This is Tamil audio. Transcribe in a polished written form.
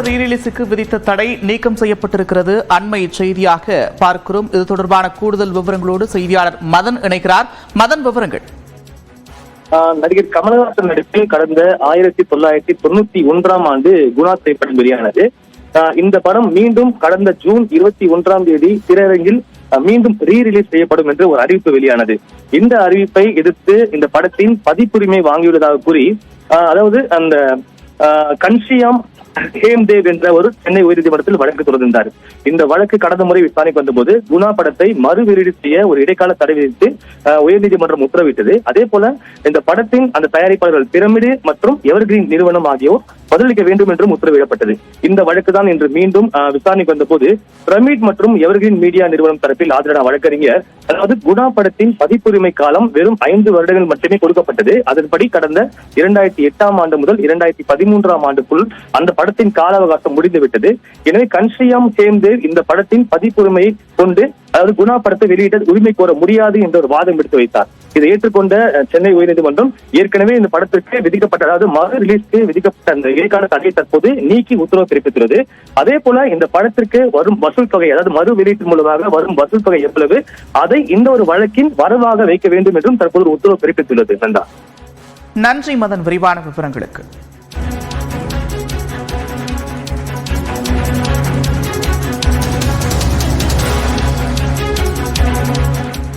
ரீரிலீஸுக்கு விதித்த தடை நீக்கம் செய்யப்பட்டிருக்கிறது. அண்மை செய்தியாக பார்க்கிறோம். இது தொடர்பான கூடுதல் விவரங்களோடு செய்தியாளர் மதன் இணைக்கிறார். மதன், விவரங்கள். நடிகர் கமலஹாசன் நடிப்பில் கடந்த 1991 ஆண்டு குணா திரைப்படம் வெளியானது. இந்த படம் மீண்டும் கடந்த ஜூன் 21 திரையரங்கில் மீண்டும் ரீரிலீஸ் செய்யப்படும் என்று ஒரு அறிவிப்பு வெளியானது. இந்த அறிவிப்பை எதிர்த்து இந்த படத்தின் பதிப்புரிமை வாங்கியுள்ளதாக கூறி அதாவது அந்த கன்ஷியாம் ஹேம்தேவ் என்ற ஒரு சென்னை உயர்நீதிமன்றத்தில் வழக்கு தொடர்ந்தார். இந்த வழக்கு கடந்த முறை விசாரணைக்கு வந்தபோது குணா படத்தை மறு வெளியீடு செய்ய ஒரு இடைக்கால தடை விதித்து உயர்நீதிமன்றம் உத்தரவிட்டது. அதே போல இந்த படத்தின் அந்த தயாரிப்பாளர்கள் பிரமிடு மற்றும் எவர்கிரீன் நிறுவனம் ஆகியோர் பதிலளிக்க வேண்டும் என்றும் உத்தரவிடப்பட்டது. இந்த வழக்கு தான் இன்று மீண்டும் விசாரணைக்கு வந்தபோது பிரமிட் மற்றும் எவர்கிரீன் மீடியா நிறுவனம் தரப்பில் ஆஜரான வழக்கறிஞர், அதாவது குணா படத்தின் பதிப்புரிமை காலம் வெறும் 5 வருடங்கள் மட்டுமே கொடுக்கப்பட்டது. அதன்படி கடந்த 2008 ஆண்டு முதல் 2013 ஆண்டுக்குள் அந்த படத்தின் கால அவகாசம் முடிந்துவிட்டது. எனவே கன்ஷியாம் ஹேம்தேவ் இந்த படத்தின் பதிப்புரிமையை கொண்டு அதாவது குணா படத்தை வெளியிட உரிமை கோர முடியாது என்ற ஒரு வாதம் எடுத்து வைத்தார். இதை ஏற்றுக்கொண்ட சென்னை உயர்நீதிமன்றம் ஏற்கனவே இந்த படத்திற்கு விதிக்கப்பட்ட அதாவது மறு ரிலீஸ்க்கு விதிக்கப்பட்ட அந்த இடைக்கால தடையை தற்போது நீக்கி உத்தரவு பிறப்பித்துள்ளது. அதே போல இந்த படத்திற்கு வரும் வசூல் தொகை, அதாவது மறு வெளியீட்டு மூலமாக வரும் வசூல் தொகை எவ்வளவு, அதை இந்த ஒரு வழக்கின் வரவாக வைக்க வேண்டும் என்றும் தற்போது உத்தரவு பிறப்பித்துள்ளது. நன்றி மதன், விரிவான விவரங்களுக்கு.